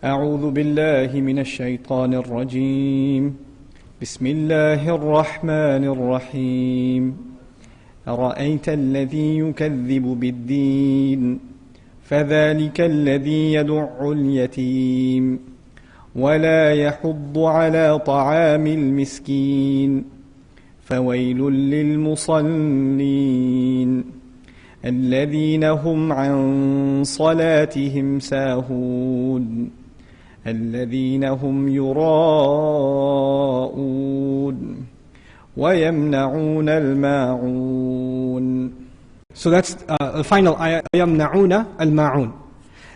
أعوذ بالله من الشيطان الرجيم بسم الله الرحمن الرحيم أرأيت الذي يكذب بالدين فذلك الذي يدع اليتيم ولا يحض على طعام المسكين فويل للمصلين الذين هم عن صلاتهم ساهون الذين هم يراءون ويمنعون الماعون. So that's the final ayah, يَمْنَعُونَ الْمَاعُونَ.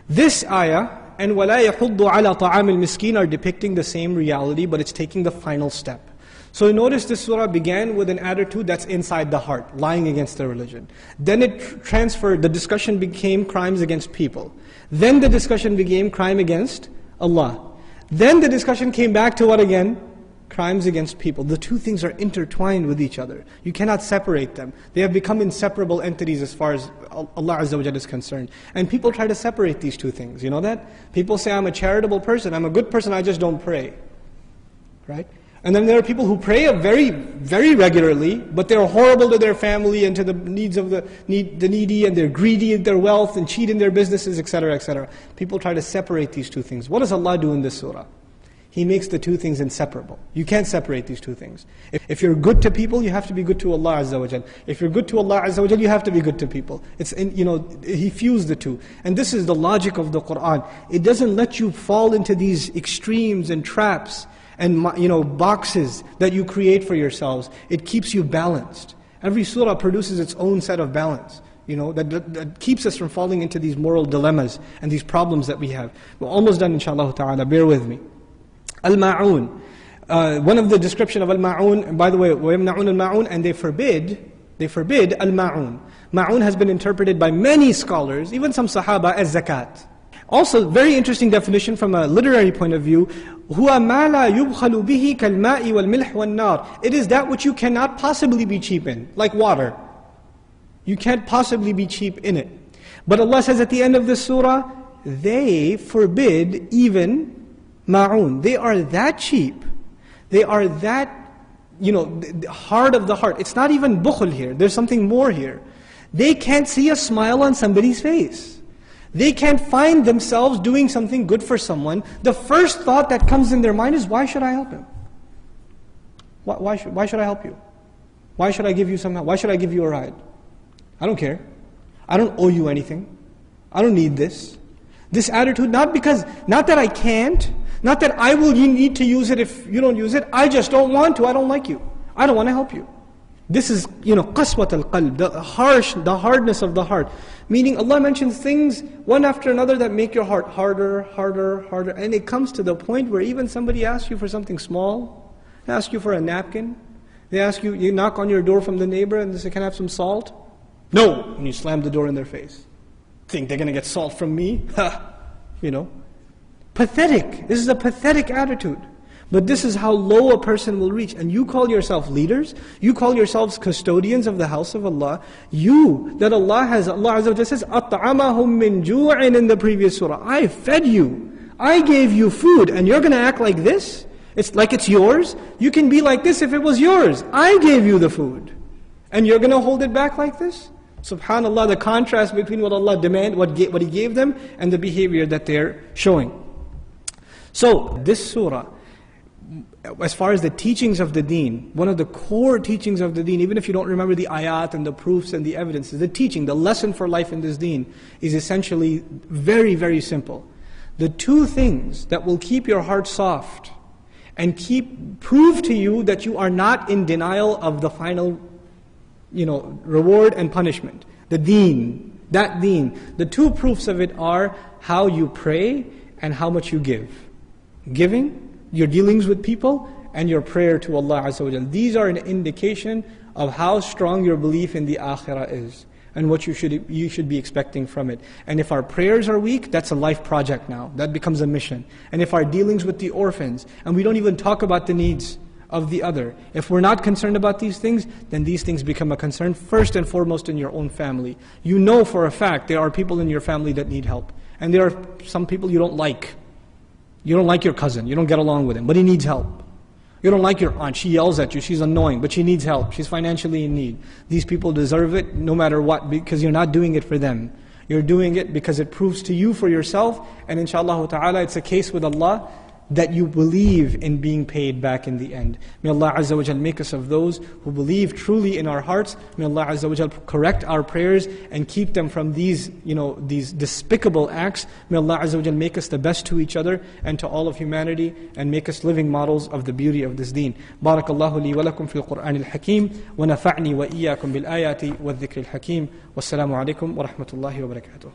This ayah and وَلَا يَحُضُّ عَلَى طَعَامِ الْمِسْكِينَ are depicting the same reality, but it's taking the final step. So notice this surah began with an attitude that's inside the heart, lying against the religion. Then it transferred, the discussion became crimes against people. Then the discussion became crime against Allah. Then the discussion came back to what again? Crimes against people. The two things are intertwined with each other. You cannot separate them. They have become inseparable entities as far as Allah Azza wa Jalla is concerned. And people try to separate these two things. You know that? People say, I'm a charitable person, I'm a good person, I just don't pray. Right? And then there are people who pray very, very regularly, but they're horrible to their family and to the needs of the needy, and they're greedy in their wealth and cheat in their businesses, etc., etc. People try to separate these two things. What does Allah do in this surah? He makes the two things inseparable. You can't separate these two things. If you're good to people, you have to be good to Allah Azza wa Jal. If you're good to Allah Azza wa Jal, you have to be good to people. He fused the two. And this is the logic of the Qur'an. It doesn't let you fall into these extremes and traps and boxes that you create for yourselves. It keeps you balanced. Every surah produces its own set of balance, that keeps us from falling into these moral dilemmas and these problems that we have. We're almost done, inshallah ta'ala, bear with me. Al-Ma'un. One of the description of Al-Ma'un, by the way, وَيَمْنَعُونَ الْمَاعُونَ, and they forbid Al-Ma'un. Ma'un has been interpreted by many scholars, even some Sahaba, as zakat. Also, very interesting definition from a literary point of view. هُوَ مَا لَا يُبْخَلُ بِهِ كَالْمَاءِ وَالْمِلْحِ وَالنَّارِ. It is that which you cannot possibly be cheap in, like water. You can't possibly be cheap in it. But Allah says at the end of this surah, they forbid even ma'un. They are that cheap. They are that, hard of the heart. It's not even bukhl here. There's something more here. They can't see a smile on somebody's face. They can't find themselves doing something good for someone. The first thought that comes in their mind is, why should I help him? Why should I help you? Why should I give you some help? Why should I give you a ride? I don't care. I don't owe you anything. I don't need this. This attitude, not that I can't, not that you need to use it if you don't use it. I just don't want to. I don't like you. I don't want to help you. This is, qaswat al-qalb, the hardness of the heart. Meaning Allah mentions things one after another that make your heart harder. And it comes to the point where even somebody asks you for something small, they ask you for a napkin, they ask you, you knock on your door from the neighbor and they say, can I have some salt? No! And you slam the door in their face. Think they're going to get salt from me? Pathetic. This is a pathetic attitude. But this is how low a person will reach. And you call yourself leaders, you call yourselves custodians of the house of Allah. Allah Azza wa Jalla says, أَطْعَمَهُمْ مِنْ جُوعٍ in the previous surah. I fed you. I gave you food. And you're going to act like this? It's like it's yours? You can be like this if it was yours. I gave you the food. And you're going to hold it back like this? SubhanAllah, the contrast between what Allah demanded, what He gave them, and the behavior that they're showing. So, this surah, as far as the teachings of the deen, one of the core teachings of the deen, even if you don't remember the ayat and the proofs and the evidences, the teaching, the lesson for life in this deen is essentially very, very simple. The two things that will keep your heart soft and prove to you that you are not in denial of the final reward and punishment. The deen, that deen. The two proofs of it are how you pray and how much you give. Giving, your dealings with people, and your prayer to Allah Azza wa Jalla. These are an indication of how strong your belief in the akhirah is and what you should be expecting from it. And if our prayers are weak, that's a life project now. That becomes a mission. And if our dealings with the orphans, and we don't even talk about the needs of the other. If we're not concerned about these things, then these things become a concern first and foremost in your own family. You know for a fact there are people in your family that need help. And there are some people you don't like. You don't like your cousin, you don't get along with him, but he needs help. You don't like your aunt, she yells at you, she's annoying, but she needs help, she's financially in need. These people deserve it no matter what, because you're not doing it for them. You're doing it because it proves to you for yourself, and inshaAllah ta'ala it's a case with Allah that you believe in being paid back in the end. May Allah Azza wa Jal make us of those who believe truly in our hearts. May Allah Azza wa Jal correct our prayers and keep them from these despicable acts. May Allah Azza wa Jal make us the best to each other and to all of humanity, and make us living models of the beauty of this deen. Barakallahu li wa lakum fil Qur'an al-Hakim, wa nafa'ni wa iyyakum bil ayati wa dhikri al-Hakim. Wassalamu alaikum wa rahmatullahi wa barakatuh.